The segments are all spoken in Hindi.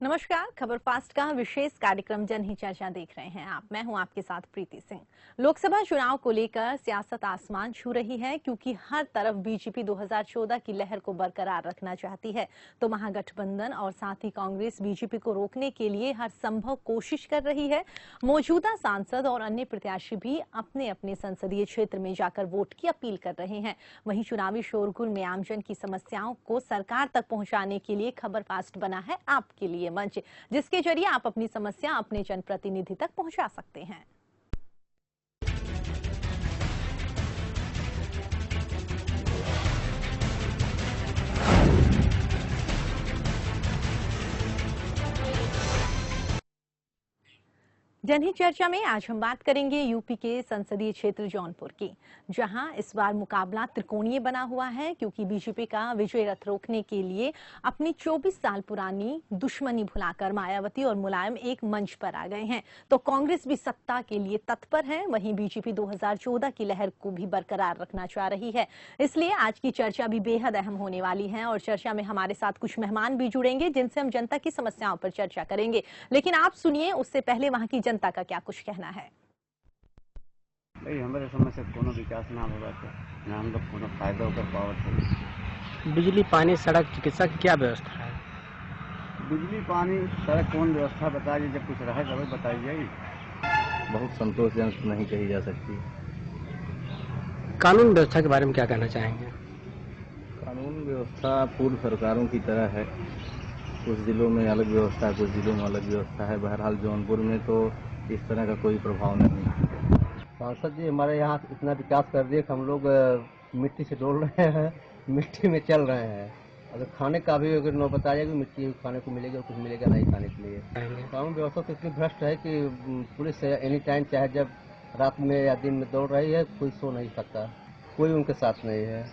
नमस्कार। खबर फास्ट का विशेष कार्यक्रम जनहित चर्चा देख रहे हैं आप। मैं हूं आपके साथ प्रीति सिंह। लोकसभा चुनाव को लेकर सियासत आसमान छू रही है, क्योंकि हर तरफ बीजेपी 2014 की लहर को बरकरार रखना चाहती है, तो महागठबंधन और साथ ही कांग्रेस बीजेपी को रोकने के लिए हर संभव कोशिश कर रही है। मौजूदा सांसद और अन्य प्रत्याशी भी अपने अपने संसदीय क्षेत्र में जाकर वोट की अपील कर रहे हैं। वहीं चुनावी शोरगुल में आमजन की समस्याओं को सरकार तक पहुंचाने के लिए खबर फास्ट बना है आपके लिए मंच, जिसके जरिए आप अपनी समस्या अपने जनप्रतिनिधि तक पहुंचा सकते हैं। जनहित चर्चा में आज हम बात करेंगे यूपी के संसदीय क्षेत्र जौनपुर की, जहां इस बार मुकाबला त्रिकोणीय बना हुआ है, क्योंकि बीजेपी का विजय रथ रोकने के लिए अपनी 24 साल पुरानी दुश्मनी भुलाकर मायावती और मुलायम एक मंच पर आ गए हैं, तो कांग्रेस भी सत्ता के लिए तत्पर है। वहीं बीजेपी 2014 की लहर को भी बरकरार रखना चाह रही है। इसलिए आज की चर्चा भी बेहद अहम होने वाली है और चर्चा में हमारे साथ कुछ मेहमान भी जुड़ेंगे, जिनसे हम जनता की समस्याओं पर चर्चा करेंगे। लेकिन आप सुनिए, उससे पहले वहां की जनता का क्या कुछ कहना है। भाई हमारे समस्या कोनो विकास ना होगा तो ना हम लोग कोनो फायदा होकर पावत। बिजली, पानी, सड़क, चिकित्सा की क्या व्यवस्था है? बिजली, पानी, सड़क कौन व्यवस्था बताइए, जब कुछ रहे तब बताइए। बहुत संतोषजनक नहीं कही जा सकती। कानून व्यवस्था के बारे में क्या कहना चाहेंगे? कानून व्यवस्था पूर्व सरकारों की तरह है, कुछ जिलों में अलग व्यवस्था है, कुछ जिलों में अलग व्यवस्था है। बहरहाल जौनपुर में तो इस तरह का कोई प्रभाव नहीं है। सांसद जी हमारे यहाँ इतना विकास कर दिए कि हम लोग मिट्टी से डोल रहे हैं, मिट्टी में चल रहे हैं। अगर खाने का भी अगर न बताया कि मिट्टी खाने को मिलेगा, कुछ मिलेगा नहीं खाने के लिए। कानून व्यवस्था तो इतनी भ्रष्ट है कि पुलिस एनी टाइम चाहे जब रात में या दिन में दौड़ रही है, कोई सो नहीं सकता, कोई उनके साथ नहीं है।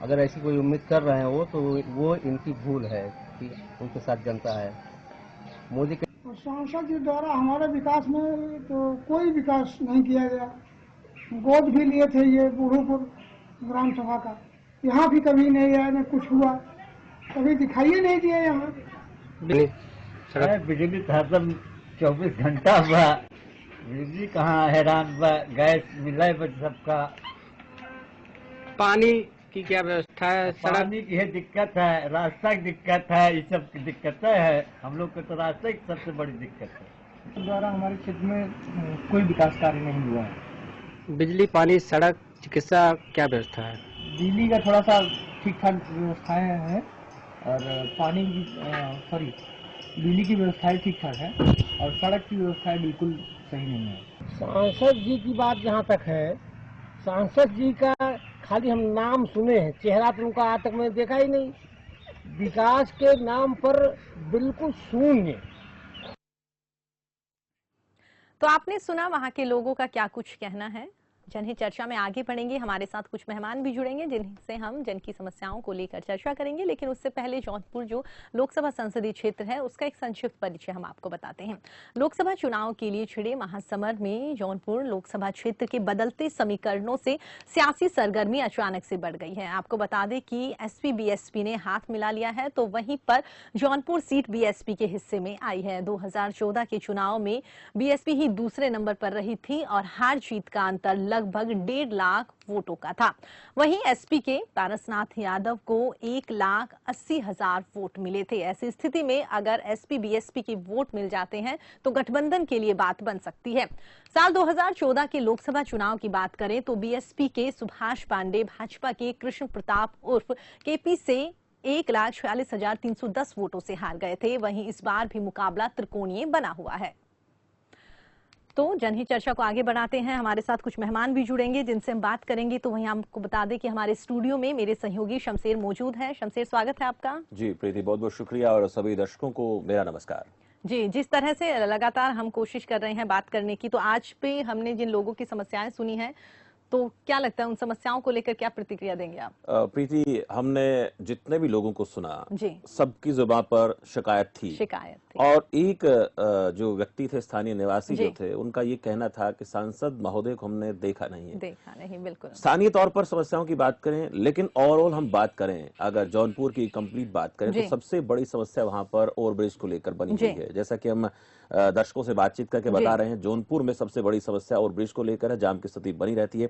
अगर ऐसी कोई उम्मीद कर रहे हैं तो वो इनकी भूल है कि उनके साथ जनता है। मोदी के सांसद जी द्वारा हमारे विकास में तो कोई विकास नहीं किया गया। गोद भी लिए थे ये बूढ़ोपुर ग्राम सभा का, यहाँ भी कभी नहीं आया, न कुछ हुआ, कभी दिखाई नहीं दिया यहाँ। बिजली तो हरदम 24 घंटा बा, बिजली कहाँ हैरान बा, गैस मिले सबका। पानी की क्या व्यवस्था है? पानी की है दिक्कत है, रास्ता की दिक्कत है, ये सब की दिक्कतें है। हम लोग को तो रास्ते की सबसे बड़ी दिक्कत है। द्वारा हमारे क्षेत्र में कोई विकास कार्य नहीं हुआ है। बिजली, पानी, सड़क, चिकित्सा क्या व्यवस्था है? बिजली का थोड़ा सा ठीक ठाक व्यवस्थाएं हैं और पानी की बिजली की व्यवस्थाएं ठीक ठाक है और सड़क की व्यवस्थाएं बिल्कुल सही नहीं है। सांसद जी की बात जहाँ तक है, सांसद जी का खाली हम नाम सुने हैं, चेहरा तो उनका आज तक मैंने देखा ही नहीं। विकास के नाम पर बिल्कुल शून्य। तो आपने सुना वहां के लोगों का क्या कुछ कहना है। जनहित चर्चा में आगे बढ़ेंगे, हमारे साथ कुछ मेहमान भी जुड़ेंगे, जिनसे हम जन की समस्याओं को लेकर चर्चा करेंगे। लेकिन उससे पहले जौनपुर जो लोकसभा संसदीय क्षेत्र है, उसका एक संक्षिप्त परिचय हम आपको बताते हैं। लोकसभा चुनाव के लिए छिड़े महासमर में जौनपुर लोकसभा क्षेत्र के बदलते समीकरणों से सियासी सरगर्मी अचानक से बढ़ गई है। आपको बता दें कि एसपी बीएसपी ने हाथ मिला लिया है, तो वहीं पर जौनपुर सीट बीएसपी के हिस्से में आई है। 2014 के चुनाव में बीएसपी ही दूसरे नंबर पर रही थी और हार जीत का अंतर लगभग 1.5 लाख वोटों का था। वहीं एसपी के पारसनाथ यादव को 1,80,000 वोट मिले थे। ऐसी स्थिति में अगर एसपी बीएसपी के वोट मिल जाते हैं तो गठबंधन के लिए बात बन सकती है। साल 2014 के लोकसभा चुनाव की बात करें तो बीएसपी के सुभाष पांडे भाजपा के कृष्ण प्रताप उर्फ केपी से 1,46,310 वोटों से हार गए थे। वहीं इस बार भी मुकाबला त्रिकोणीय बना हुआ है। तो जनहित चर्चा को आगे बढ़ाते हैं, हमारे साथ कुछ मेहमान भी जुड़ेंगे जिनसे हम बात करेंगे। तो वहीं आपको बता दें कि हमारे स्टूडियो में मेरे सहयोगी शमशेर मौजूद है। शमशेर, स्वागत है आपका। जी प्रीति, बहुत बहुत शुक्रिया और सभी दर्शकों को मेरा नमस्कार। जी, जिस तरह से लगातार हम कोशिश कर रहे हैं बात करने की, तो आज पे हमने जिन लोगों की समस्याएं सुनी हैं तो क्या लगता है उन समस्याओं को लेकर क्या प्रतिक्रिया देंगे आप? प्रीति, हमने जितने भी लोगों को सुना, जी, सबकी जुबान पर शिकायत थी। और एक जो व्यक्ति थे, स्थानीय निवासी जो थे, उनका ये कहना था कि सांसद महोदय को हमने देखा नहीं है। बिल्कुल। स्थानीय तौर पर समस्याओं की बात करें, लेकिन ओवरऑल हम बात करें, अगर जौनपुर की कंप्लीट बात करें, तो सबसे बड़ी समस्या वहां पर ओवरब्रिज को लेकर बनी हुई है। जैसा कि हम दर्शकों से बातचीत करके बता रहे हैं, जौनपुर में सबसे बड़ी समस्या ओवरब्रिज को लेकर है, जाम की स्थिति बनी रहती है।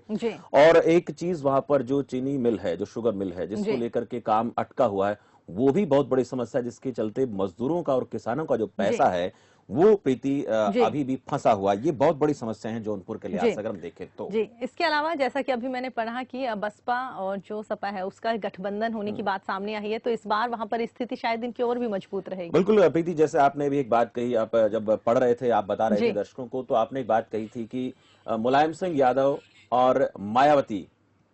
और एक चीज वहां पर जो चीनी मिल है, जो शुगर मिल है, जिसको लेकर के काम अटका हुआ है, वो भी बहुत बड़ी समस्या, जिसके चलते मजदूरों का और किसानों का जो पैसा है वो प्रीति अभी भी फंसा हुआ। ये बहुत बड़ी समस्या है जौनपुर के लिहाज से अगर हम देखें तो। जी, इसके अलावा जैसा कि अभी मैंने पढ़ा कि बसपा और जो सपा है उसका गठबंधन होने की बात सामने आई है, तो इस बार वहां पर स्थिति शायद इनकी और भी मजबूत रहेगी। बिल्कुल प्रीति, जैसे आपने भी एक बात कही, आप जब पढ़ रहे थे, आप बता रहे थे दर्शकों को, तो आपने एक बात कही थी कि मुलायम सिंह यादव और मायावती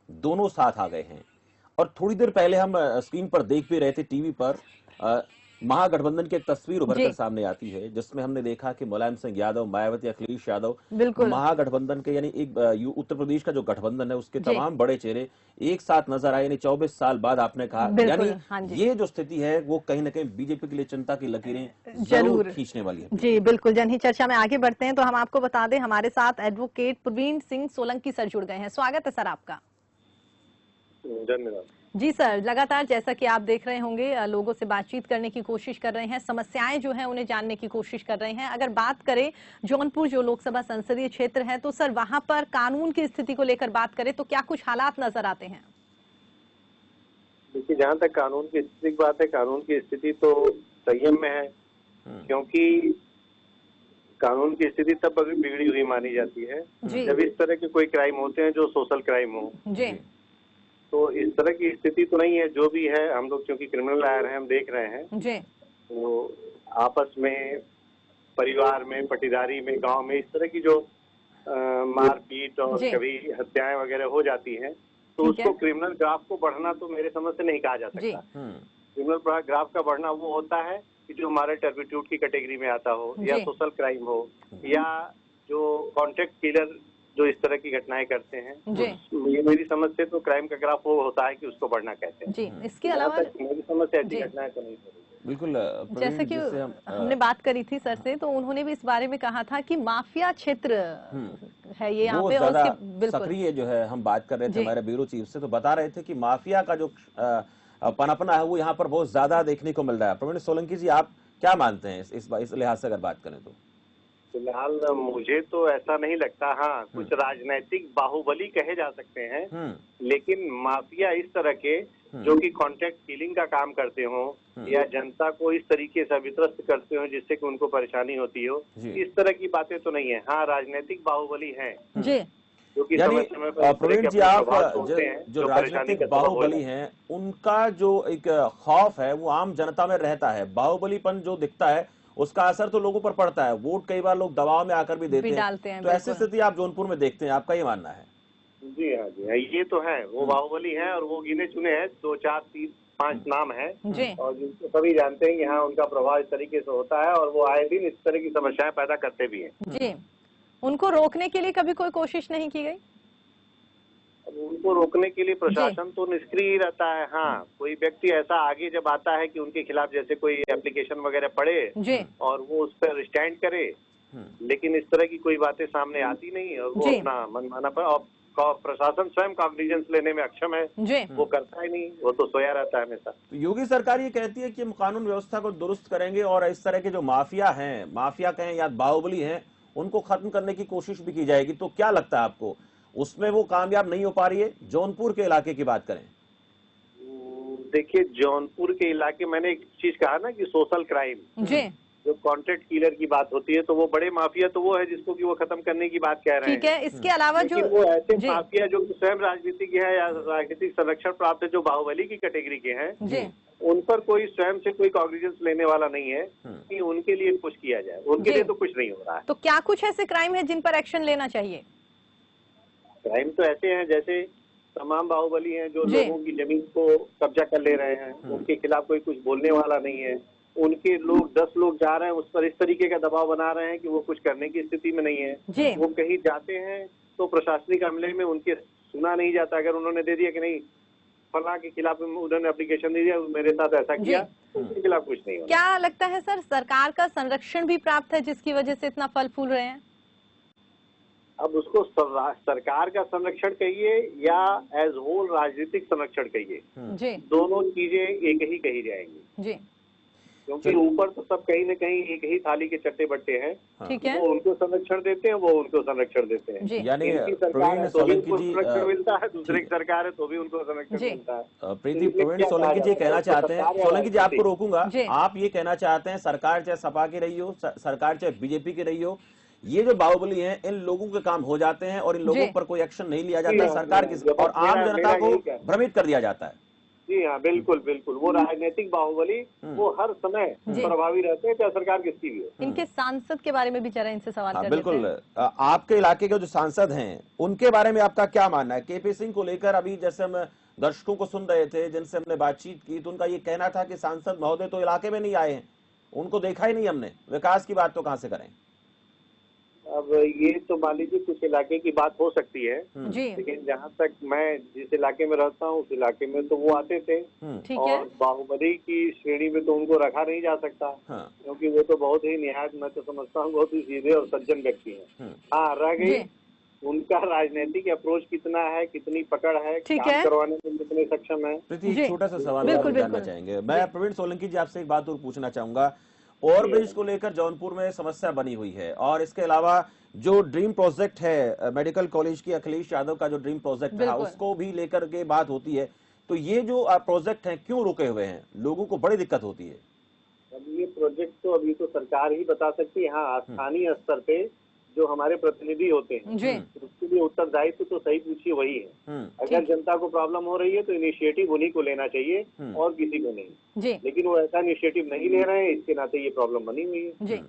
दोनों साथ आ गए हैं। और थोड़ी देर पहले हम स्क्रीन पर देख भी रहे थे, टीवी पर महागठबंधन की एक तस्वीर उभर कर सामने आती है, जिसमें हमने देखा कि मुलायम सिंह यादव, मायावती, अखिलेश यादव, महागठबंधन के, यानी एक उत्तर प्रदेश का जो गठबंधन है उसके तमाम बड़े चेहरे एक साथ नजर आए, यानी 24 साल बाद आपने कहा। यानी ये जो स्थिति है वो कहीं ना कहीं बीजेपी के लिए चिंता की लकीरें जरूर खींचने वाली है। जी बिल्कुल। जनहित चर्चा में आगे बढ़ते हैं तो हम आपको बता दें, हमारे साथ एडवोकेट प्रवीण सिंह सोलंकी सर जुड़ गए हैं। स्वागत है सर आपका। धन्यवाद। जी सर, लगातार जैसा कि आप देख रहे होंगे, लोगों से बातचीत करने की कोशिश कर रहे हैं, समस्याएं जो हैं उन्हें जानने की कोशिश कर रहे हैं। अगर बात करें जौनपुर जो लोकसभा संसदीय क्षेत्र है, तो सर वहां पर कानून की स्थिति को लेकर बात करें तो क्या कुछ हालात नजर आते हैं? देखिए, जहाँ तक कानून की स्थिति की बात है, कानून की स्थिति तो संयम में है, क्योंकि कानून की स्थिति तब अभी बिगड़ी हुई मानी जाती है जब इस तरह के कोई क्राइम होते हैं जो सोशल क्राइम हो। तो इस तरह की स्थिति तो नहीं है। जो भी है, हम लोग क्योंकि क्रिमिनल लॉयर हैं, हम देख रहे हैं तो आपस में, परिवार में, पटीदारी में, गांव में इस तरह की जो मारपीट और कभी हत्याएं वगैरह हो जाती हैं, तो उसको क्रिमिनल ग्राफ को बढ़ना तो मेरे समझ से नहीं कहा जा सकता। क्रिमिनल ग्राफ का बढ़ना वो होता है कि जो हमारे टर्बिट्यूड की कैटेगरी में आता हो, या सोशल क्राइम हो, या जो कॉन्ट्रैक्ट किलर जो इस तरह की घटनाएं करते हैं। ये मेरी समझ से तो क्राइम का ग्राफ वो होता है कि उसको बढ़ना कहते हैं। जी, इसके अलावा मेरी समझ से ऐसी घटनाएं तो नहीं हो। बिल्कुल, जैसे कि हमने बात करी थी सर से, तो उन्होंने भी इस बारे में कहा था कि माफिया क्षेत्र है ये यहाँ पे, और बिल्कुल सक्रिय जो है, हम बात कर रहे थे हमारे ब्यूरो चीफ से, तो बता रहे थे कि माफिया का जो पनपना है वो यहाँ पर बहुत ज्यादा देखने को मिल रहा है। प्रवीण सोलंकी जी, आप क्या मानते हैं इस लिहाज से अगर बात करें तो? फिलहाल मुझे तो ऐसा नहीं लगता। हाँ, कुछ राजनीतिक बाहुबली कहे जा सकते हैं, लेकिन माफिया इस तरह के जो कि कॉन्ट्रैक्ट किलिंग का काम करते हो, या जनता को इस तरीके से वित्रस्त करते हो जिससे कि उनको परेशानी होती हो, इस तरह की बातें तो नहीं है। हाँ, राजनीतिक बाहुबली है जो कि समय समय पर प्रवीण जी, आप जो राजनीतिक बाहुबली हैं, उनका जो एक खौफ है वो आम जनता में रहता है। बाहुबलीपन जो दिखता है उसका असर तो लोगों पर पड़ता है, वोट कई बार लोग दबाव में आकर भी देते हैं। तो ऐसी स्थिति आप जौनपुर में देखते हैं, आपका ये मानना है? जी हाँ, जी हाँ, ये तो है, वो बाहुबली है और वो गिने चुने हैं, 2, 4, 3, 5 नाम है, और जिनको सभी जानते हैं कि हाँ, उनका प्रभाव इस तरीके से होता है और वो आए दिन इस तरह की समस्याएं पैदा करते भी हैं। जी, उनको रोकने के लिए कभी कोई कोशिश नहीं की गई? उनको रोकने के लिए प्रशासन तो निष्क्रिय रहता है। हाँ, कोई व्यक्ति ऐसा आगे जब आता है कि उनके खिलाफ जैसे कोई एप्लीकेशन वगैरह पड़े और वो उस पर स्टैंड करे, लेकिन इस तरह की कोई बातें सामने आती नहीं, और वो अपना मनमाना पर, और प्रशासन स्वयं कॉग्निजेंस लेने में अक्षम है, वो करता ही नहीं, वो तो सोया रहता है हमेशा। तो योगी सरकार ये कहती है कि हम कानून व्यवस्था को दुरुस्त करेंगे और इस तरह के जो माफिया हैं, माफिया कहें या बाहुबली हैं, उनको खत्म करने की कोशिश भी की जाएगी। तो क्या लगता है आपको, उसमें वो कामयाब नहीं हो पा रही है? जौनपुर के इलाके की बात करें, देखिए जौनपुर के इलाके, मैंने एक चीज कहा ना कि सोशल क्राइम, जो कॉन्ट्रैक्ट किलर की बात होती है, तो वो बड़े माफिया तो वो है जिसको कि वो खत्म करने की बात कह रहे हैं। ठीक है, इसके अलावा जो वो ऐसे माफिया जो स्वयं राजनीतिक है या राजनीतिक संरक्षण प्राप्त है, जो बाहुबली की कैटेगरी के हैं, उन पर कोई स्वयं से कोई कॉग्निजेंस लेने वाला नहीं है कि उनके लिए कुछ किया जाए। उनके लिए तो कुछ नहीं हो रहा है। तो क्या कुछ ऐसे क्राइम है जिन पर एक्शन लेना चाहिए? क्राइम तो ऐसे हैं जैसे तमाम बाहुबली हैं जो लोगों की जमीन को कब्जा कर ले रहे हैं, उनके खिलाफ कोई कुछ बोलने वाला नहीं है, उनके लोग 10 लोग जा रहे हैं, उस पर इस तरीके का दबाव बना रहे हैं कि वो कुछ करने की स्थिति में नहीं है। वो कहीं जाते हैं तो प्रशासनिक अमले में उनके सुना नहीं जाता। अगर उन्होंने दे दिया कि नहीं फला के खिलाफ उन्होंने एप्लीकेशन दे दिया, मेरे साथ ऐसा किया, उनके खिलाफ कुछ नहीं होना। क्या लगता है सर, सरकार का संरक्षण भी प्राप्त है जिसकी वजह से इतना फल फूल रहे हैं? अब उसको सरकार का संरक्षण कहिए या एज होल राजनीतिक संरक्षण कहिए, जी दोनों चीजें एक ही कही जाएंगी जी, क्योंकि ऊपर तो सब कहीं न कहीं एक ही थाली के चट्टे बट्टे हैं। ठीक है, वो उनको संरक्षण देते हैं, वो उनको संरक्षण देते हैं। यानी इनकी सरकार है तो भी उनको संरक्षण मिलता है, दूसरे की सरकार है तो भी उनको संरक्षण मिलता है। प्रीति, प्रवीण सोलंकी जी कहना चाहते हैं, सोलंकी जी आपको रोकूंगा, आप ये कहना चाहते हैं सरकार चाहे सपा की रही हो, सरकार चाहे बीजेपी की रही हो, ये जो बाहुबली हैं इन लोगों के काम हो जाते हैं और इन लोगों पर कोई एक्शन नहीं लिया जाता, सरकार की और आम जनता को भ्रमित कर दिया जाता है। जी हाँ, बिल्कुल बिल्कुल, वो राजनीतिक बाहुबली वो हर समय प्रभावी रहते हैं, चाहे सरकार किसकी भी हो। इनके सांसद के बारे में भी जरा इनसे सवाल कर बिल्कुल, लेते हैं। आपके इलाके के जो सांसद हैं उनके बारे में आपका क्या मानना है? केपी सिंह को लेकर अभी जैसे हम दर्शकों को सुन रहे थे, जिनसे हमने बातचीत की, तो उनका ये कहना था कि सांसद महोदय तो इलाके में नहीं आए हैं, उनको देखा ही नहीं हमने, विकास की बात तो कहां से करें। अब ये तो मान लीजिए कुछ इलाके की बात हो सकती है जी, लेकिन जहाँ तक मैं जिस इलाके में रहता हूँ उस इलाके में तो वो आते थे। ठीक और है, बाहुबली की श्रेणी में तो उनको रखा नहीं जा सकता, क्योंकि वो तो बहुत ही निहायत, मैं तो समझता हूँ बहुत ही सीधे और सज्जन व्यक्ति हैं। हाँ, रह गई उनका राजनीतिक अप्रोच कितना है, कितनी पकड़ है, काम करवाने में कितने सक्षम है। प्रीति, छोटा सा सवाल जानना चाहेंगे। मैं प्रवीण सोलंकी जी आपसे एक बात और पूछना चाहूंगा, ओवरब्रिज को लेकर जौनपुर में समस्या बनी हुई है और इसके अलावा जो ड्रीम प्रोजेक्ट है मेडिकल कॉलेज की, अखिलेश यादव का जो ड्रीम प्रोजेक्ट था उसको भी लेकर के बात होती है, तो ये जो प्रोजेक्ट हैं क्यों रुके हुए हैं? लोगों को बड़ी दिक्कत होती है। अब ये प्रोजेक्ट तो अभी तो सरकार ही बता सकती है। हाँ, स्थानीय स्तर पे जो हमारे प्रतिनिधि होते हैं उसके लिए उत्तरदायित्व तो सही पूछिए वही है। अगर जनता को प्रॉब्लम हो रही है तो इनिशिएटिव उन्हीं को लेना चाहिए और किसी को नहीं, लेकिन वो ऐसा इनिशिएटिव नहीं ले रहे हैं, इसके नाते ये प्रॉब्लम बनी हुई है। जी,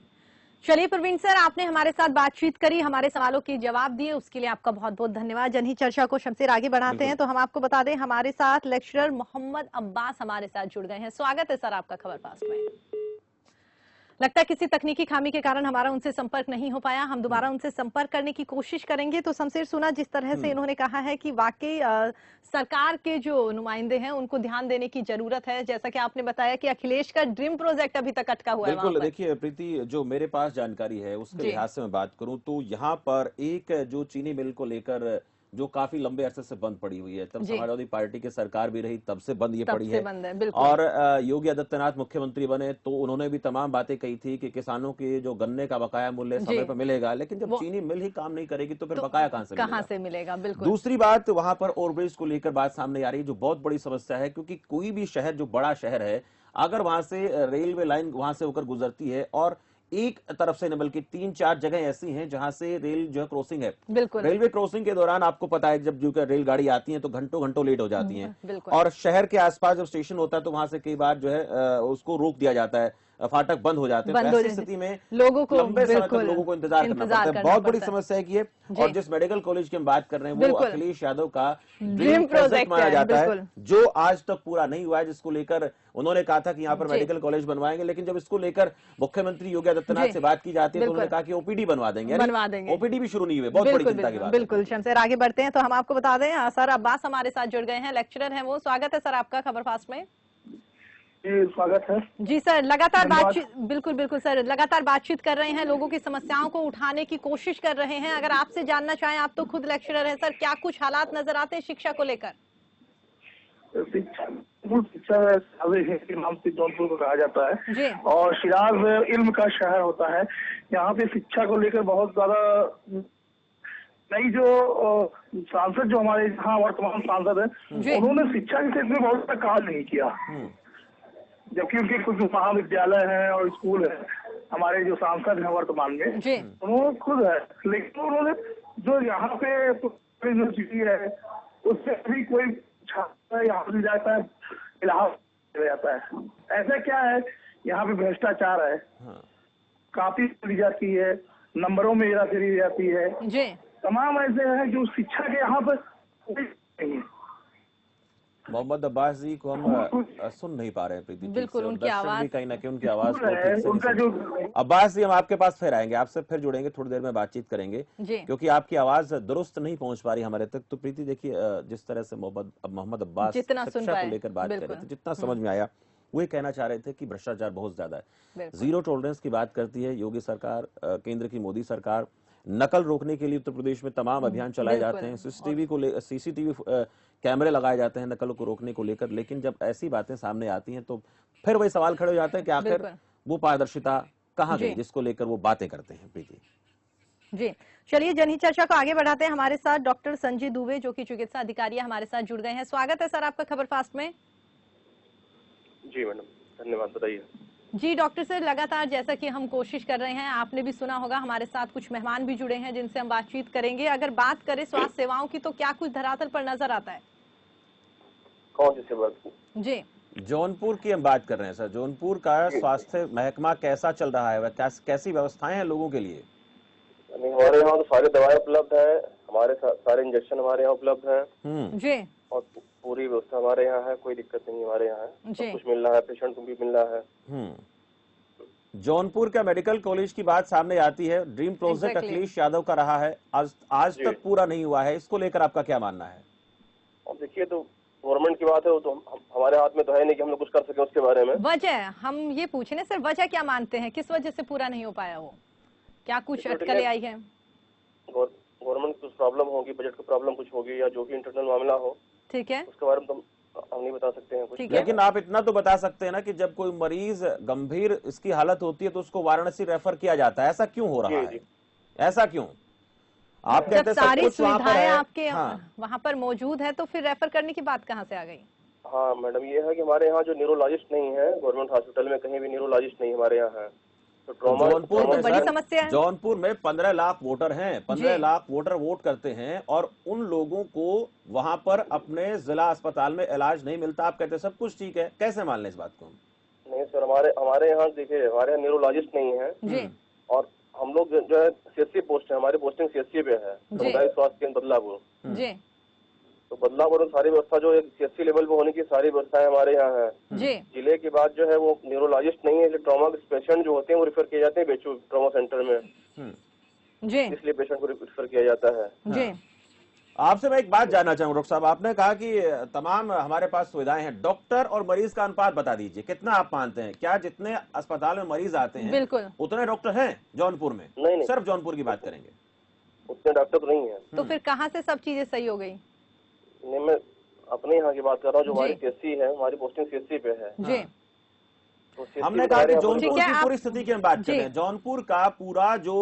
चलिए प्रवीण सर, आपने हमारे साथ बातचीत करी, हमारे सवालों के जवाब दिए, उसके लिए आपका बहुत बहुत धन्यवाद। जनहित चर्चा को शमशेर आगे बढ़ाते हैं तो हम आपको बता दें हमारे साथ लेक्चरर मोहम्मद अब्बास हमारे साथ जुड़ गए हैं। स्वागत है सर आपका खबर पास में। लगता है किसी तकनीकी खामी के कारण हमारा उनसे संपर्क नहीं हो पाया, हम दोबारा उनसे संपर्क करने की कोशिश करेंगे। तो शमशेर, सुना जिस तरह से इन्होंने कहा है कि वाकई सरकार के जो नुमाइंदे हैं उनको ध्यान देने की जरूरत है, जैसा कि आपने बताया कि अखिलेश का ड्रीम प्रोजेक्ट अभी तक अटका हुआ है। बिल्कुल, देखिए प्रीति, जो मेरे पास जानकारी है उसके लिहाज से मैं बात करूं तो यहाँ पर एक जो चीनी मिल को लेकर जो काफी लंबे अरसे से बंद पड़ी हुई है, तब समाजवादी पार्टी की सरकार भी रही तब से बंद ये पड़ी है। और योगी आदित्यनाथ मुख्यमंत्री बने तो उन्होंने भी तमाम बातें कही थी कि किसानों के जो गन्ने का बकाया मूल्य समय पर मिलेगा, लेकिन जब चीनी मिल ही काम नहीं करेगी तो फिर बकाया कहां से मिलेगा। बिल्कुल। दूसरी बात, वहां पर ओवरब्रिज को लेकर बात सामने आ रही है जो बहुत बड़ी समस्या है, क्योंकि कोई भी शहर जो बड़ा शहर है अगर वहां से रेलवे लाइन वहां से होकर गुजरती है और एक तरफ से न बल्कि 3-4 जगह ऐसी हैं जहां से रेल जो है क्रॉसिंग है, रेलवे क्रॉसिंग के दौरान आपको पता है जब जो रेलगाड़ी आती है तो घंटों घंटों लेट हो जाती हैं और शहर के आसपास जब स्टेशन होता है तो वहां से कई बार जो है उसको रोक दिया जाता है, फाटक बंद हो जाते हैं। ऐसी स्थिति में लोगों को लंबे समय तक लोगों को इंतजार करना पड़ता है। बहुत बड़ी समस्या है कि ये, और जिस मेडिकल कॉलेज की हम बात कर रहे हैं वो अखिलेश यादव का ड्रीम प्रोजेक्ट माना जाता है, जो आज तक पूरा नहीं हुआ है, जिसको लेकर उन्होंने कहा था कि यहाँ पर मेडिकल कॉलेज बनवाएंगे, लेकिन जब इसको लेकर मुख्यमंत्री योगी आदित्यनाथ से बात की जाती है तो उन्होंने कहा कि ओपीडी बनवा देंगे। ओपीडी भी शुरू नहीं हुई, बहुत बड़ी चिंता की बात। बिल्कुल शमशेर, आगे बढ़ते हैं तो हम आपको बता दें सर अब्बास हमारे साथ जुड़ गए हैं, लेक्चरर हैं वो। स्वागत है सर आपका खबर फास्ट में। स्वागत है जी सर, लगातार बातचीत, बिल्कुल सर, लगातार बातचीत कर रहे हैं, लोगों की समस्याओं को उठाने की कोशिश कर रहे हैं। अगर आपसे जानना चाहें, आप तो खुद लेक्चरर हैं सर, क्या कुछ हालात नजर आते हैं शिक्षा को लेकर? शिक्षा के नाम से जौनपुर को कहा जाता है और शिराज इल्म का शहर होता है। यहाँ पे शिक्षा को लेकर बहुत ज्यादा नई जो सांसद जो हमारे यहाँ वर्तमान सांसद है उन्होंने शिक्षा के क्षेत्र में बहुत ज्यादा काम नहीं किया, जबकि उनके कुछ महाविद्यालय हैं और स्कूल है। हमारे जो सांसद हैं वर्तमान में उन्होंने खुद है, लेकिन उन्होंने जो यहाँ पे यूनिवर्सिटी है उससे भी कोई छात्र यहाँ मिल जाता है, इलाहाबाद जाता है। ऐसा क्या है, यहाँ पे भ्रष्टाचार है, काफी ली जाती है, नंबरों में हेरा फेरी जाती है, तमाम ऐसे हैं जो शिक्षा के यहाँ पर नहीं है। मोहम्मद अब्बास जी को हम सुन नहीं पा रहे हैं प्रीति, बिल्कुल उनकी आवाज भी कहीं ना कहीं उनकी आवाज को ठीक से नहीं सुन। अब्बास जी हम आपके पास फिर आएंगे, आपसे फिर जुड़ेंगे, थोड़ी देर में बातचीत करेंगे क्योंकि आपकी आवाज दुरुस्त नहीं पहुंच पा रही हमारे तक। तो प्रीति देखिए, जिस तरह से मोहम्मद अब्बास शिक्षा को लेकर बात कर रहे थे, जितना समझ में आया वो ये कहना चाह रहे थे कि भ्रष्टाचार बहुत ज्यादा है, जीरो टॉलरेंस की बात करती है योगी सरकार, केंद्र की मोदी सरकार। नकल रोकने के लिए उत्तर प्रदेश में तमाम अभियान चलाए जाते हैं, सीसीटीवी कैमरे लगाए जाते हैं नकल को रोकने को लेकर, लेकिन जब ऐसी बातें सामने आती हैं तो फिर वही सवाल खड़े हो जाते हैं कि आखिर वो पारदर्शिता कहाँ गई जिसको लेकर वो बातें करते हैं। प्रीति जी, चलिए जनहित चर्चा को आगे बढ़ाते हैं। हमारे साथ डॉक्टर संजय दुबे जो कि चिकित्सा अधिकारी हमारे साथ जुड़ गए हैं। स्वागत है सर आपका खबर फास्ट में। जी मैडम, धन्यवाद, बताइए। जी डॉक्टर सर, लगातार जैसा कि हम कोशिश कर रहे हैं, आपने भी सुना होगा, हमारे साथ कुछ मेहमान भी जुड़े हैं जिनसे हम बातचीत करेंगे। अगर बात करें स्वास्थ्य सेवाओं की तो क्या कुछ धरातल पर नजर आता है? कौन सी सेवा की? जी, जौनपुर की हम बात कर रहे हैं सर। जौनपुर का स्वास्थ्य महकमा कैसा चल रहा है, कैसी व्यवस्थाएं हैं लोगों के लिए? हमारे यहाँ तो सारी दवाएं उपलब्ध है, हमारे सारे इंजेक्शन हमारे यहाँ उपलब्ध है जी, और पूरी व्यवस्था हमारे यहाँ है, कोई दिक्कत नहीं हमारे यहाँ है, सब कुछ मिल रहा है, पेशेंट को भी मिल रहा है। जौनपुर का मेडिकल कॉलेज की बात सामने आती है, ड्रीम प्रोजेक्ट अखिलेश यादव का रहा है, आज तक पूरा नहीं हुआ है, इसको लेकर आपका क्या मानना है? अब देखिए, तो गवर्नमेंट की बात है, वो तो हमारे हाथ में तो है नहीं कि हम लोग कुछ कर सके उसके बारे में। वजह हम ये पूछे ना सर, वजह क्या मानते हैं, किस वजह से पूरा नहीं हो पाया? वो क्या कुछ अटकलें आई है? गवर्नमेंट कुछ प्रॉब्लम होगी, बजट की प्रॉब्लम कुछ होगी, या जो भी इंटरनल मामला हो, ठीक है, उसके बारे में तो हम नहीं बता सकते हैं कुछ। लेकिन आप इतना तो बता सकते हैं ना कि जब कोई मरीज गंभीर इसकी हालत होती है तो उसको वाराणसी रेफर किया जाता है, ऐसा क्यों हो रहा है? ऐसा क्यों? आप कहते हैं सारी सुविधाएं आपके वहाँ पर मौजूद है, तो फिर रेफर करने की बात कहाँ से आ गई? हाँ मैडम, ये है कि हमारे यहाँ जो न्यूरोलॉजिस्ट नहीं है, गवर्नमेंट हॉस्पिटल में कहीं भी न्यूरोलॉजिस्ट नहीं हमारे यहाँ है, तो जौनपुर में बड़ी समस्या है। जौनपुर में 15 लाख वोटर हैं, 15 लाख वोटर वोट करते हैं और उन लोगों को वहां पर अपने जिला अस्पताल में इलाज नहीं मिलता। आप कहते हैं सब कुछ ठीक है, कैसे मान लें इस बात को? नहीं सर, हमारे यहाँ देखिए, हमारे यहाँ न्यूरोलॉजिस्ट नहीं है और हम लोग जो है सीएससी पोस्ट है, हमारी पोस्टिंग सीएससी पे है, सामुदायिक स्वास्थ्य केंद्र बदलापुर। जी, तो बदलापुर में सारी व्यवस्था जो सीएससी लेवल पे होने की सारी व्यवस्थाएं हमारे यहाँ है। जिले के बाद जो है वो न्यूरोलॉजिस्ट नहीं है, जो ट्रॉमा पेशेंट जो होते हैं वो रेफर किए जाते हैं बेचू ट्रॉमा सेंटर में, इसलिए पेशेंट को रेफर किया जाता है। जी, आपसे मैं एक बात जानना चाहूंगा डॉक्टर साहब, आपने कहा कि तमाम हमारे पास सुविधाएं हैं, डॉक्टर और मरीज का अनुपात बता दीजिए, कितना आप मानते हैं? क्या जितने अस्पताल में मरीज आते हैं बिल्कुल उतने डॉक्टर हैं जौनपुर में? नहीं, सिर्फ जौनपुर की बात करेंगे, उतने डॉक्टर तो नहीं है। तो फिर कहाँ से सब चीजें सही हो गई? नहीं, मैं अपने यहाँ की बात कर रहा हूँ, जो हमारी सीएससी है, हमारी पोस्टिंग सीएससी पे है। जी, तो हमने कहा कि जौनपुर की पूरी स्थिति की हम बात कर रहे हैं, जौनपुर का पूरा जो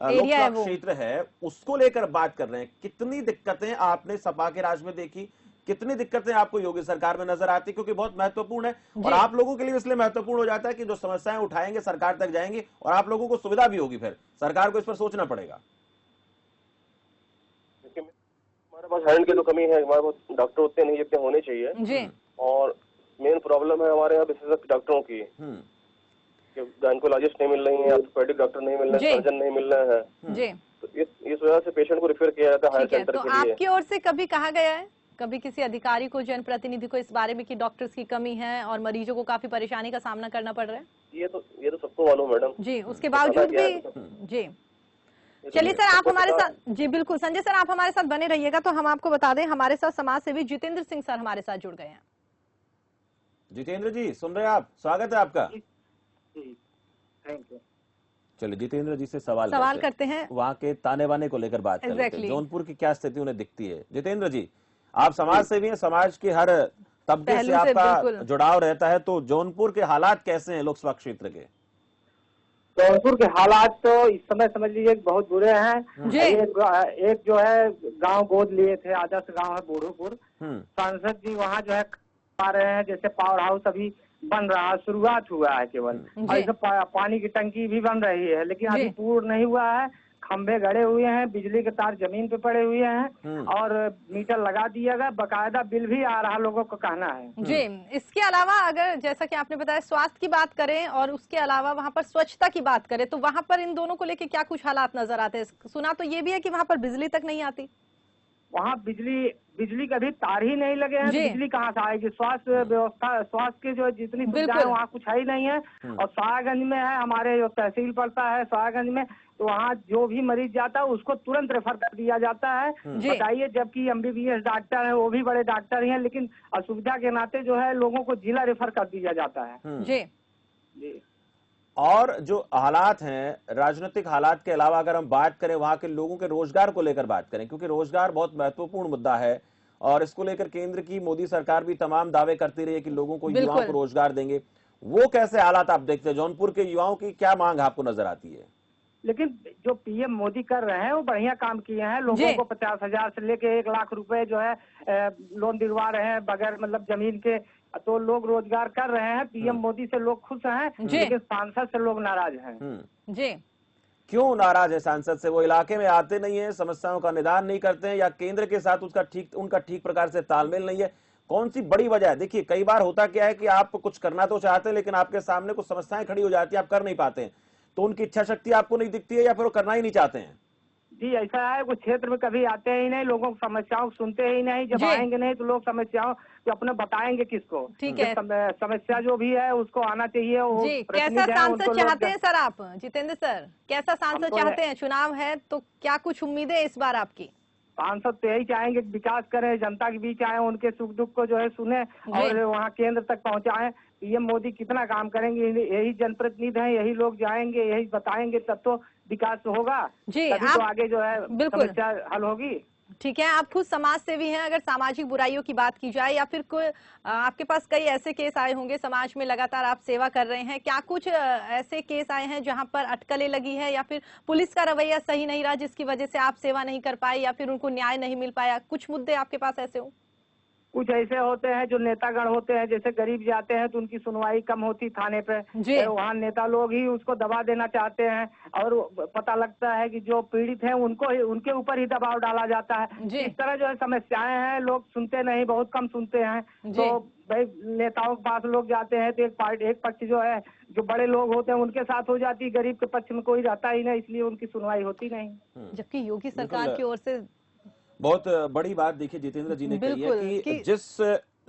लोकसभा क्षेत्र है उसको लेकर बात कर रहे हैं। कितनी दिक्कतें आपने सपा के राज में देखी, कितनी दिक्कतें आपको योगी सरकार में नजर आती? क्योंकि बहुत महत्वपूर्ण है और आप लोगों के लिए इसलिए महत्वपूर्ण हो जाता है कि जो समस्याएं उठाएंगे सरकार तक जाएंगी और आप लोगों को सुविधा भी होगी, फिर सरकार को इस पर सोचना पड़ेगा। हमारे पास हैंड की तो कमी है, हमारे पास डॉक्टर उतने नहीं जितने होने चाहिए जी, और मेन प्रॉब्लम है हमारे यहाँ विशेषज्ञ डॉक्टरों की, गायनेकोलॉजिस्ट नहीं मिल रही है, ऑर्थोपेडिक डॉक्टर नहीं मिल रहे हैं, सर्जन नहीं मिल रहे हैं जी, तो इस वजह से पेशेंट को रेफर किया जाता है हायर सेंटर तो के लिए। आपकी ओर से कभी कहा गया है, कभी किसी अधिकारी को, जनप्रतिनिधि को इस बारे में कि डॉक्टर्स की कमी है और मरीजों को काफी परेशानी का सामना करना पड़ रहा है? ये तो सबको मालूम मैडम जी, उसके बावजूद भी जी। चलिए सर, आप हमारे साथ, जी बिल्कुल संजय सर, आप हमारे साथ बने रहिएगा। तो हम आपको बता दें, हमारे साथ समाज सेवी जितेंद्र सिंह सर हमारे साथ जुड़ गए हैं। जितेंद्र जी सुन रहे हैं आप? स्वागत है आपका। चलिए जितेंद्र जी से सवाल करते हैं, वहाँ के ताने बाने को लेकर बात करते हैं, जौनपुर की क्या स्थिति उन्हें दिखती है? जितेंद्र जी, आप समाज सेवी हैं, समाज के हर तबके से आपका जुड़ाव रहता है, तो जौनपुर के हालात कैसे हैं लोकसभा क्षेत्र के? जौनपुर के हालात तो इस समय समझ लीजिए बहुत बुरे हैं। एक जो है गांव गोद लिए थे, आदर्श गांव है बूढ़ोपुर, सांसद जी वहाँ जो है आ रहे हैं, जैसे पावर हाउस अभी बन रहा है, शुरुआत हुआ है केवल, और इसे पानी की टंकी भी बन रही है, लेकिन अभी पूर्ण नहीं हुआ है। खंभे गड़े हुए हैं, बिजली के तार जमीन पे पड़े हुए हैं और मीटर लगा दिया गया, बकायदा बिल भी आ रहा, लोगों को कहना है जी। इसके अलावा अगर जैसा कि आपने बताया स्वास्थ्य की बात करें और उसके अलावा वहाँ पर स्वच्छता की बात करें, तो वहाँ पर इन दोनों को लेकर क्या कुछ हालात नजर आते हैं? सुना तो ये भी है कि वहाँ पर बिजली तक नहीं आती। वहाँ बिजली का भी तार ही नहीं लगे हैं, बिजली कहाँ से आएगी? स्वास्थ्य व्यवस्था, स्वास्थ्य के जो जितनी सुविधाएं वहाँ कुछ है ही नहीं है। और सायागंज में है, हमारे जो तहसील पड़ता है सायागंज में, तो वहाँ जो भी मरीज जाता है उसको तुरंत रेफर कर दिया जाता है। बताइए, जबकि MBBS डॉक्टर है, वो भी बड़े डॉक्टर ही हैं, लेकिन असुविधा के नाते जो है लोगों को जिला रेफर कर दिया जाता है। जी। और जो हालात हैं, राजनीतिक हालात के अलावा अगर हम बात करें वहां के लोगों के रोजगार को लेकर बात करें, क्योंकि रोजगार बहुत महत्वपूर्ण मुद्दा है और इसको लेकर केंद्र की मोदी सरकार भी तमाम दावे करती रही है कि लोगों को, युवाओं को रोजगार देंगे। वो कैसे हालात आप देखते हैं? जौनपुर के युवाओं की क्या मांग आपको नजर आती है? लेकिन जो PM मोदी कर रहे हैं वो बढ़िया काम किए हैं। लोगों को 50,000 से लेके 1 लाख रुपए जो है लोन दिलवा रहे हैं बगैर मतलब जमीन के, तो लोग रोजगार कर रहे हैं। PM मोदी से लोग खुश हैं, लेकिन सांसद से लोग नाराज हैं। जी, क्यों नाराज है सांसद से? वो इलाके में आते नहीं है, समस्याओं का निदान नहीं करते हैं, या केंद्र के साथ उनका ठीक प्रकार से तालमेल नहीं है? कौन सी बड़ी वजह है? देखिए, कई बार होता क्या है कि आप कुछ करना तो चाहते हैं, लेकिन आपके सामने कुछ समस्याएं खड़ी हो जाती है, आप कर नहीं पाते हैं, तो उनकी इच्छा शक्ति आपको नहीं दिखती है या फिर वो करना ही नहीं चाहते हैं? जी, ऐसा है, वो क्षेत्र में कभी आते ही नहीं, लोगों की समस्याओं सुनते ही नहीं। जब आएंगे नहीं तो लोग समस्याओं तो अपने बताएंगे किसको? ठीक है, समस्या जो भी है उसको आना चाहिए। वो जी, कैसा सांसद चाहते हैं सर आप, जितेंद्र सर? कैसा सांसद चाहते हैं? चुनाव है तो क्या कुछ उम्मीदें इस बार आपकी? सांसद तो यही चाहेंगे विकास करें, जनता के बीच आए, उनके सुख दुख को जो है सुने और वहाँ केंद्र तक पहुँचाएं। PM मोदी कितना काम करेंगे? यही जनप्रतिनिधि हैं, यही लोग जाएंगे, यही बताएंगे, तब तो विकास होगा जी। तभी तो आगे जो है समस्या हल होगी। ठीक है, आप खुद समाज सेवी हैं। अगर सामाजिक बुराइयों की बात की जाए या फिर कोई आपके पास कई ऐसे केस आए होंगे, समाज में लगातार आप सेवा कर रहे हैं, क्या कुछ ऐसे केस आए हैं जहां पर अटकलें लगी है या फिर पुलिस का रवैया सही नहीं रहा जिसकी वजह से आप सेवा नहीं कर पाए या फिर उनको न्याय नहीं मिल पाया? कुछ मुद्दे आपके पास ऐसे हो? कुछ ऐसे होते हैं जो नेतागण होते हैं, जैसे गरीब जाते हैं तो उनकी सुनवाई कम होती थाने पे, वहाँ नेता लोग ही उसको दबा देना चाहते हैं और पता लगता है कि जो पीड़ित हैं उनके ऊपर ही दबाव डाला जाता है। इस तरह जो है समस्याएं हैं, लोग सुनते नहीं, बहुत कम सुनते हैं। तो भाई नेताओं के पास लोग जाते हैं तो एक पक्ष जो है, जो बड़े लोग होते हैं उनके साथ हो जाती है, गरीब के पक्ष में कोई रहता ही नहीं, इसलिए उनकी सुनवाई होती नहीं। जबकि योगी सरकार की ओर से बहुत बड़ी बात देखिए जितेंद्र जी ने कही है कि जिस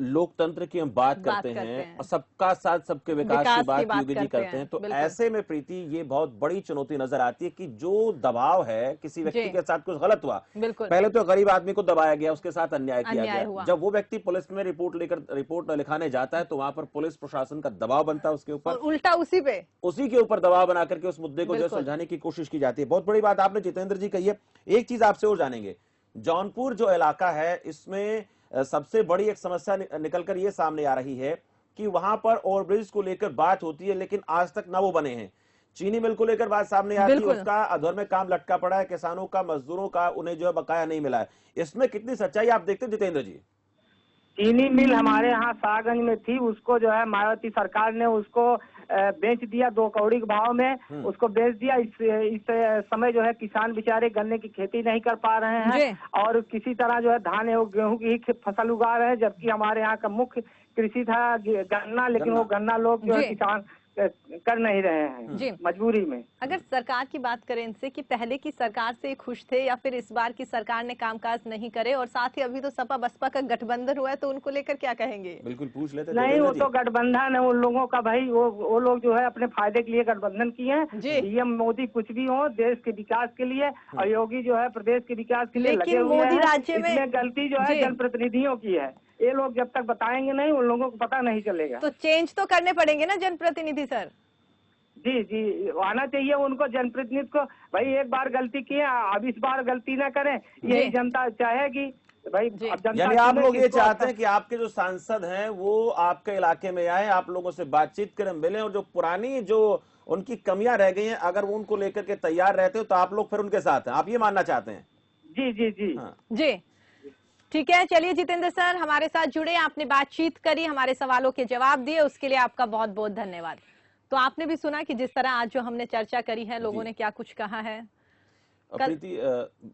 लोकतंत्र की हम बात करते हैं और सबका साथ सबके विकास की बात योगी जी करते हैं, तो ऐसे में प्रीति ये बहुत बड़ी चुनौती नजर आती है कि जो दबाव है, किसी व्यक्ति के साथ कुछ गलत हुआ, पहले तो गरीब आदमी को दबाया गया, उसके साथ अन्याय किया गया, जब वो व्यक्ति पुलिस में रिपोर्ट लिखाने जाता है तो वहां पर पुलिस प्रशासन का दबाव बनता है उसके ऊपर, उल्टा उसी के ऊपर दबाव बना करके उस मुद्दे को जो सुलझाने की कोशिश की जाती है। बहुत बड़ी बात आपने जितेंद्र जी कही है। एक चीज आपसे और जानेंगे, जौनपुर जो इलाका है इसमें सबसे बड़ी एक समस्या निकलकर ये सामने आ रही है कि वहां पर ओवरब्रिज को लेकर बात होती है लेकिन आज तक ना वो बने हैं। चीनी मिल को लेकर बात सामने आती है, उसका अधूर में काम लटका पड़ा है, किसानों का, मजदूरों का उन्हें जो है बकाया नहीं मिला है। इसमें कितनी सच्चाई आप देखते हैं जितेंद्र जी? चीनी मिल हमारे यहाँ सागंज में थी, उसको जो है मायावती सरकार ने उसको बेच दिया 2 कौड़ी के भाव में, उसको बेच दिया। इस समय जो है किसान बेचारे गन्ने की खेती नहीं कर पा रहे हैं और किसी तरह जो है धान एवं गेहूं की ही फसल उगा रहे हैं, जबकि हमारे यहाँ का मुख्य कृषि था गन्ना, लेकिन वो गन्ना लोग जो है किसान कर नहीं रहे हैं मजबूरी में। अगर सरकार की बात करें इनसे कि पहले की सरकार से खुश थे या फिर इस बार की सरकार ने कामकाज नहीं करे, और साथ ही अभी तो सपा बसपा का गठबंधन हुआ है तो उनको लेकर क्या कहेंगे? बिल्कुल पूछ लेते। नहीं, वो तो गठबंधन है उन लोगों का भाई, वो लोग जो है अपने फायदे के लिए गठबंधन किए हैं। PM मोदी कुछ भी हो देश के विकास के लिए और योगी जो है प्रदेश के विकास के लिए लगे हुए हैं। राज्य में गलती जो है जनप्रतिनिधियों की है, ये लोग जब तक बताएंगे नहीं उन लोगों को पता नहीं चलेगा। तो चेंज तो करने पड़ेंगे ना जनप्रतिनिधि सर? जी, आना चाहिए उनको, जनप्रतिनिधि को। भाई एक बार गलती किए, अब इस बार गलती ना करें, यही जनता चाहेगी भाई। यानी आप लोग ये चाहते हैं कि आपके जो सांसद हैं वो आपके इलाके में आए, आप लोगों से बातचीत करें, मिलें, और जो पुरानी जो उनकी कमियां रह गई हैं अगर वो उनको लेकर के तैयार रहते हो तो आप लोग फिर उनके साथ हैं, आप ये मानना चाहते हैं? जी। ठीक है, चलिए जितेंद्र सर हमारे साथ जुड़े, आपने बातचीत करी, हमारे सवालों के जवाब दिए, उसके लिए आपका बहुत बहुत धन्यवाद। तो आपने भी सुना कि जिस तरह आज जो हमने चर्चा करी है, लोगों ने क्या कुछ कहा है। प्रीति,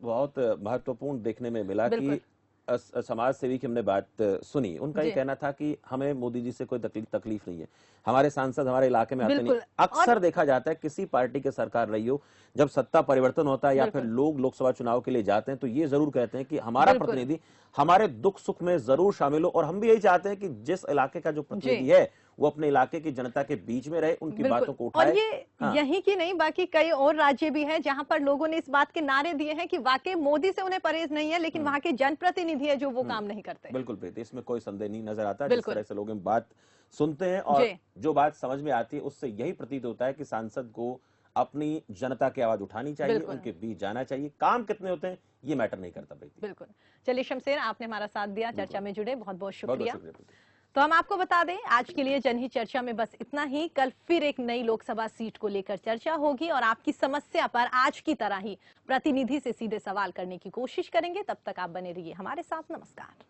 बहुत महत्वपूर्ण देखने में मिला कि समाज सेवी की हमने बात सुनी, उनका ये कहना था कि हमें मोदी जी से कोई तकलीफ नहीं है, हमारे सांसद हमारे इलाके में आते नहीं। अक्सर देखा जाता है किसी पार्टी की सरकार रही हो, जब सत्ता परिवर्तन होता है या फिर लोग लोकसभा चुनाव के लिए जाते हैं तो ये जरूर कहते हैं कि हमारा प्रतिनिधि हमारे दुख सुख में जरूर शामिल हो, और हम भी यही चाहते हैं कि जिस इलाके का जो प्रतिनिधि है वो अपने इलाके की जनता के बीच में रहे, उनकी बातों को उठाए। और ये यही की नहीं, बाकी कई और राज्य भी हैं जहां पर लोगों ने इस बात के नारे दिए हैं कि वाकई मोदी से उन्हें परहेज नहीं है, लेकिन वहां के जनप्रतिनिधि है जो वो काम नहीं करते। बिल्कुल प्रीति, इसमें कोई संदेह नहीं नजर आता। जिस तरह से लोग बात सुनते हैं और जो बात समझ में आती है उससे यही प्रतीत होता है कि सांसद को अपनी जनता की आवाज उठानी चाहिए, उनके बीच जाना चाहिए। काम कितने होते हैं ये मैटर नहीं करता प्रीति। बिल्कुल। चलिए शमशेर, आपने हमारा साथ दिया, चर्चा में जुड़े, बहुत बहुत शुक्रिया। तो हम आपको बता दें आज के लिए जनहित चर्चा में बस इतना ही। कल फिर एक नई लोकसभा सीट को लेकर चर्चा होगी और आपकी समस्या पर आज की तरह ही प्रतिनिधि से सीधे सवाल करने की कोशिश करेंगे। तब तक आप बने रहिए हमारे साथ। नमस्कार।